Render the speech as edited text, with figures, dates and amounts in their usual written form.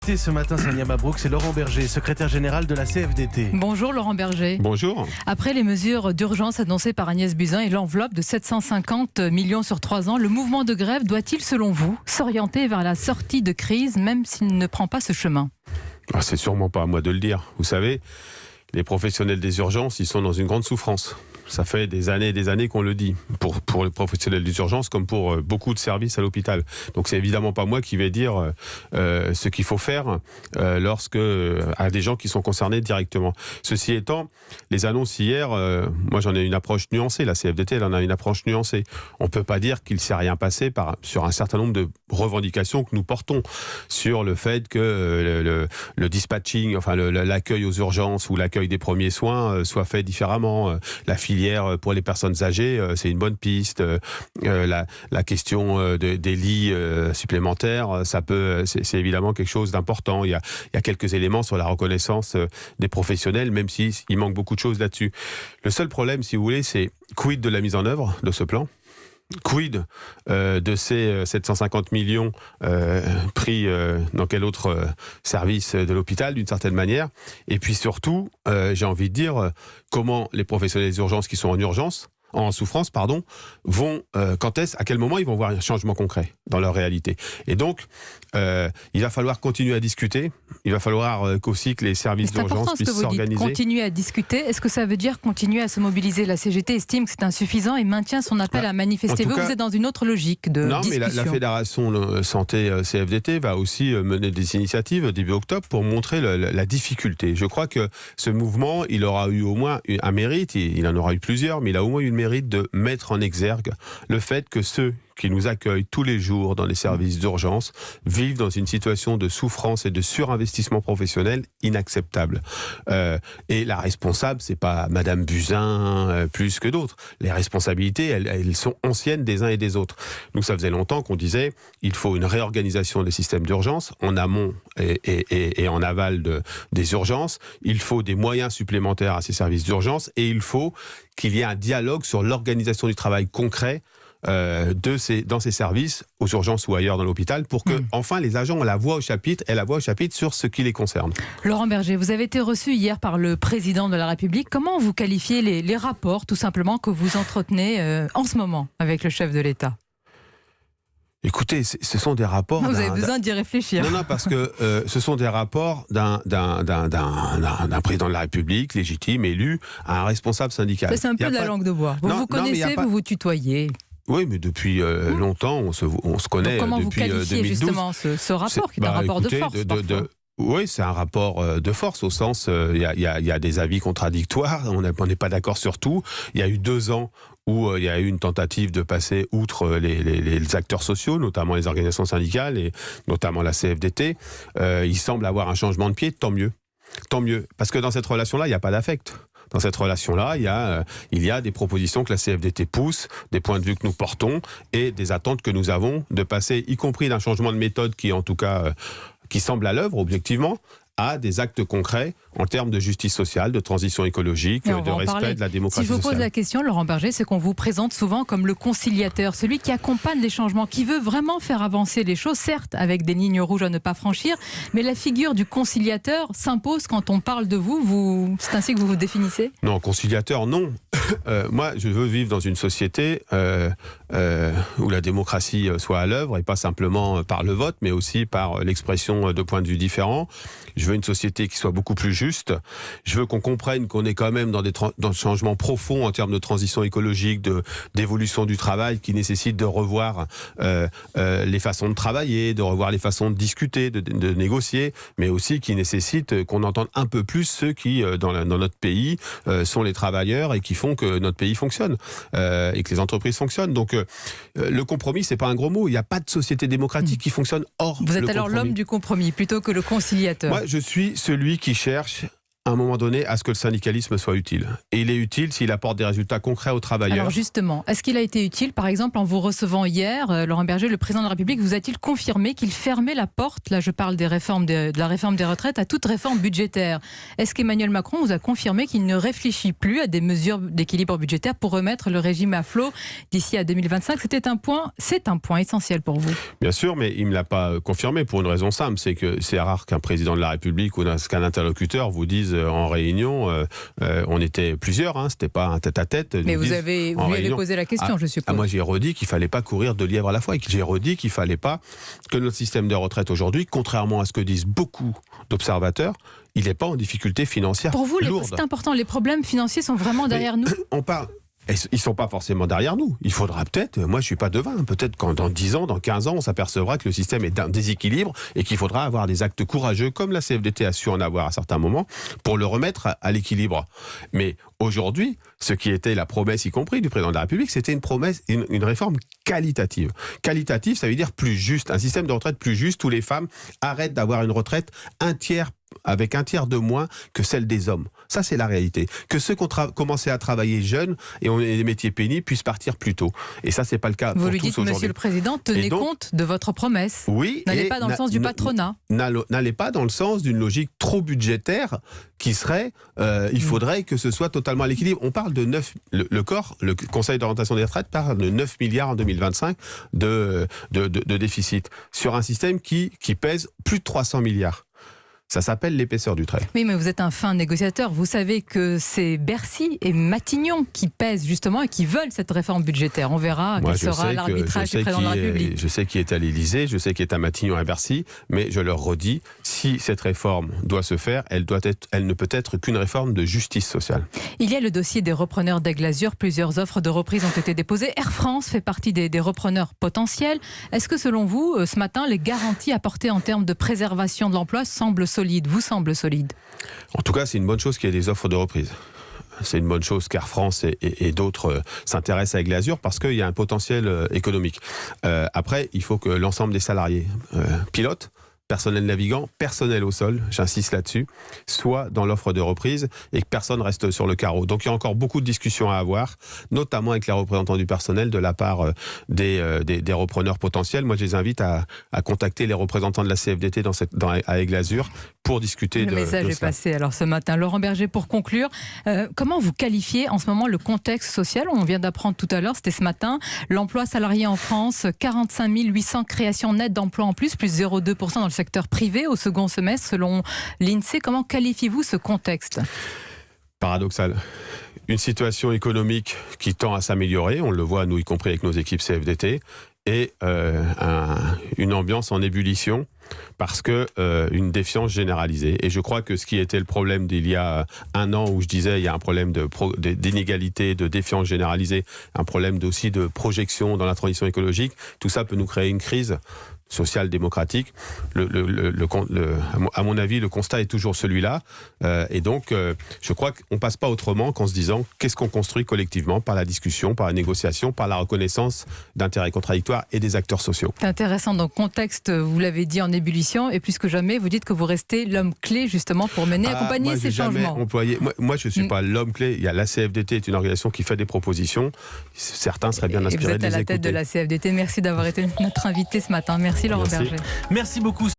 invité ce matin, Sonia Mabrouk, c'est Laurent Berger, secrétaire général de la CFDT. Bonjour Laurent Berger. Bonjour. Après les mesures d'urgence annoncées par Agnès Buzyn et l'enveloppe de 750 millions sur 3 ans, le mouvement de grève doit-il, selon vous, s'orienter vers la sortie de crise, même s'il ne prend pas ce chemin ? C'est sûrement pas à moi de le dire. Vous savez, les professionnels des urgences, ils sont dans une grande souffrance. Ça fait des années et des années qu'on le dit, pour les professionnels des urgences comme pour beaucoup de services à l'hôpital. Donc c'est évidemment pas moi qui vais dire ce qu'il faut faire à des gens qui sont concernés directement. Ceci étant, les annonces hier, moi j'en ai une approche nuancée, la CFDT elle en a une approche nuancée. On peut pas dire qu'il ne s'est rien passé sur un certain nombre de revendications que nous portons sur le fait que le dispatching, enfin l'accueil aux urgences ou l'accueil des premiers soins soit fait différemment. La filière pour les personnes âgées, c'est une bonne piste. La question des lits supplémentaires, c'est évidemment quelque chose d'important. Il y a quelques éléments sur la reconnaissance des professionnels, même s'il manque beaucoup de choses là-dessus. Le seul problème, si vous voulez, c'est quid de la mise en œuvre de ce plan ? Quid de ces 750 millions pris dans quel autre service de l'hôpital d'une certaine manière ? Et puis surtout, j'ai envie de dire, comment les professionnels des urgences qui sont en souffrance, vont, à quel moment ils vont voir un changement concret dans leur réalité. Et donc, il va falloir continuer à discuter. Il va falloir qu'aussi que les services d'urgence puissent s'organiser. Continuer à discuter. Est-ce que ça veut dire continuer à se mobiliser ? La CGT estime que c'est insuffisant et maintient son appel à manifester. Vous êtes dans une autre logique de discussion. Non, mais la Fédération Santé CFDT va aussi mener des initiatives début octobre pour montrer la difficulté. Je crois que ce mouvement, il aura eu au moins un mérite. Il en aura eu plusieurs, mais il a au moins eu le mérite de mettre en exergue le fait que ceux qui nous accueillent tous les jours dans les services d'urgence vivent dans une situation de souffrance et de surinvestissement professionnel inacceptable. Et la responsable, c'est pas Madame Buzyn plus que d'autres. Les responsabilités, elles sont anciennes des uns et des autres. Nous, ça faisait longtemps qu'on disait il faut une réorganisation des systèmes d'urgence en amont et en aval des urgences. Il faut des moyens supplémentaires à ces services d'urgence et il faut qu'il y ait un dialogue sur l'organisation du travail concret dans ces services, aux urgences ou ailleurs dans l'hôpital, pour que enfin les agents aient la voix au chapitre sur ce qui les concerne. Laurent Berger, vous avez été reçu hier par le président de la République. Comment vous qualifiez les rapports, tout simplement, que vous entretenez en ce moment avec le chef de l'État ? Écoutez, ce sont des rapports... Vous avez besoin d'y réfléchir. Non, parce que ce sont des rapports d'un président de la République, légitime, élu, à un responsable syndical. C'est un peu de la langue de bois. Vous connaissez, vous vous tutoyez. Oui, mais depuis longtemps, on se connaît. Donc comment depuis vous qualifiez 2012. Justement ce rapport, qui est un rapport de force Oui, c'est un rapport de force, au sens, il y a des avis contradictoires, on n'est pas d'accord sur tout. Il y a eu 2 ans où il y a eu une tentative de passer outre les acteurs sociaux, notamment les organisations syndicales, et notamment la CFDT. Il semble avoir un changement de pied, tant mieux. Tant mieux, parce que dans cette relation-là, il n'y a pas d'affect. Dans cette relation-là, il y a des propositions que la CFDT pousse, des points de vue que nous portons et des attentes que nous avons de passer, y compris d'un changement de méthode qui, en tout cas, qui semble à l'œuvre, objectivement, à des actes concrets en termes de justice sociale, de transition écologique, de respect de la démocratie sociale. Si je vous pose la question, Laurent Berger, c'est qu'on vous présente souvent comme le conciliateur, celui qui accompagne les changements, qui veut vraiment faire avancer les choses, certes avec des lignes rouges à ne pas franchir, mais la figure du conciliateur s'impose quand on parle de vous. C'est ainsi que vous vous définissez ? Non, conciliateur, non. Moi, je veux vivre dans une société où la démocratie soit à l'œuvre, et pas simplement par le vote, mais aussi par l'expression de points de vue différents. Je veux une société qui soit beaucoup plus juste. Je veux qu'on comprenne qu'on est quand même dans des changements profonds en termes de transition écologique, d'évolution du travail, qui nécessitent de revoir les façons de travailler, de revoir les façons de discuter, de négocier, mais aussi qui nécessitent qu'on entende un peu plus ceux qui, dans notre pays, sont les travailleurs et qui font que notre pays fonctionne et que les entreprises fonctionnent. Donc le compromis, c'est pas un gros mot. Il n'y a pas de société démocratique qui fonctionne hors le compromis. Vous êtes alors l'homme du compromis plutôt que le conciliateur. Moi, je suis celui qui cherche à un moment donné, à ce que le syndicalisme soit utile. Et il est utile s'il apporte des résultats concrets aux travailleurs. Alors justement, est-ce qu'il a été utile, par exemple, en vous recevant hier, Laurent Berger, le président de la République, vous a-t-il confirmé qu'il fermait la porte, là je parle des réformes de la réforme des retraites, à toute réforme budgétaire? Est-ce qu'Emmanuel Macron vous a confirmé qu'il ne réfléchit plus à des mesures d'équilibre budgétaire pour remettre le régime à flot d'ici à 2025? C'est un point essentiel pour vous. Bien sûr, mais il ne me l'a pas confirmé pour une raison simple, c'est que c'est rare qu'un président de la République ou qu'un interlocuteur vous dise en réunion, on était plusieurs, hein, c'était pas un tête-à-tête. Mais vous lui avez posé la question, je suppose. Moi j'ai redit qu'il fallait pas courir de lièvre à la fois, et que j'ai redit qu'il fallait pas que notre système de retraite aujourd'hui, contrairement à ce que disent beaucoup d'observateurs, il n'est pas en difficulté financière. Pour vous, lourde. C'est important, les problèmes financiers sont vraiment derrière nous. On parle. Ils ne sont pas forcément derrière nous. Il faudra peut-être, moi je ne suis pas devin, peut-être qu'en dans 10 ans, dans 15 ans, on s'apercevra que le système est d'un déséquilibre et qu'il faudra avoir des actes courageux, comme la CFDT a su en avoir à certains moments, pour le remettre à l'équilibre. Mais aujourd'hui, ce qui était la promesse, y compris du président de la République, c'était une promesse, une réforme qualitative. Qualitative, ça veut dire plus juste, un système de retraite plus juste où les femmes arrêtent d'avoir une retraite avec un tiers de moins que celle des hommes. Ça, c'est la réalité. Que ceux qui ont commencé à travailler jeunes et ont des métiers pénibles puissent partir plus tôt. Et ça, c'est pas le cas pour tous aujourd'hui. Vous lui dites, Monsieur le Président, tenez compte de votre promesse. Oui. N'allez pas dans le sens du patronat. N'allez pas dans le sens d'une logique trop budgétaire qui serait, il faudrait que ce soit totalement à l'équilibre. On parle de 9, le Conseil d'orientation des retraites parle de 9 milliards en 2025 de déficit sur un système qui pèse plus de 300 milliards. Ça s'appelle l'épaisseur du trait. Oui, mais vous êtes un fin négociateur. Vous savez que c'est Bercy et Matignon qui pèsent justement et qui veulent cette réforme budgétaire. On verra quel sera l'arbitrage du président de la République. Je sais qui est à l'Élysée, je sais qui est à Matignon et à Bercy, mais je leur redis, si cette réforme doit se faire, elle ne peut être qu'une réforme de justice sociale. Il y a le dossier des repreneurs d'Aigle Azur. Plusieurs offres de reprise ont été déposées. Air France fait partie des repreneurs potentiels. Est-ce que selon vous, ce matin, les garanties apportées en termes de préservation de l'emploi vous semble solide? En tout cas, c'est une bonne chose qu'il y ait des offres de reprise. C'est une bonne chose qu'Air France et d'autres s'intéressent à Aigle Azur parce qu'il y a un potentiel économique. Après, il faut que l'ensemble des salariés, pilotes, personnel navigant, personnel au sol, j'insiste là-dessus, soit dans l'offre de reprise et que personne reste sur le carreau. Donc il y a encore beaucoup de discussions à avoir, notamment avec les représentants du personnel de la part des repreneurs potentiels. Moi, je les invite à contacter les représentants de la CFDT à Aigle Azur pour discuter de cela. Le message est passé alors ce matin. Laurent Berger, pour conclure, comment vous qualifiez en ce moment le contexte social? On vient d'apprendre tout à l'heure, c'était ce matin, l'emploi salarié en France, 45 800 créations nettes d'emplois en plus 0,2% dans le secteur privé au second semestre selon l'INSEE. Comment qualifiez-vous ce contexte? Paradoxal. Une situation économique qui tend à s'améliorer, on le voit nous y compris avec nos équipes CFDT, et une ambiance en ébullition parce que une défiance généralisée. Et je crois que ce qui était le problème d'il y a un an où je disais il y a un problème d'inégalité, de défiance généralisée, un problème aussi de projection dans la transition écologique, tout ça peut nous créer une crise social-démocratique. À mon avis, le constat est toujours celui-là. Et donc, je crois qu'on passe pas autrement qu'en se disant qu'est-ce qu'on construit collectivement par la discussion, par la négociation, par la reconnaissance d'intérêts contradictoires et des acteurs sociaux. C'est intéressant. Dans le contexte, vous l'avez dit, en ébullition, et plus que jamais, vous dites que vous restez l'homme clé justement pour mener, accompagner ces changements. Moi, je ne suis pas l'homme clé. Il y a la CFDT, est une organisation qui fait des propositions. Certains seraient bien inspirés de les écouter. Vous êtes à la tête de la CFDT. Merci d'avoir été notre invité ce matin. Merci Laurent Berger. Merci beaucoup.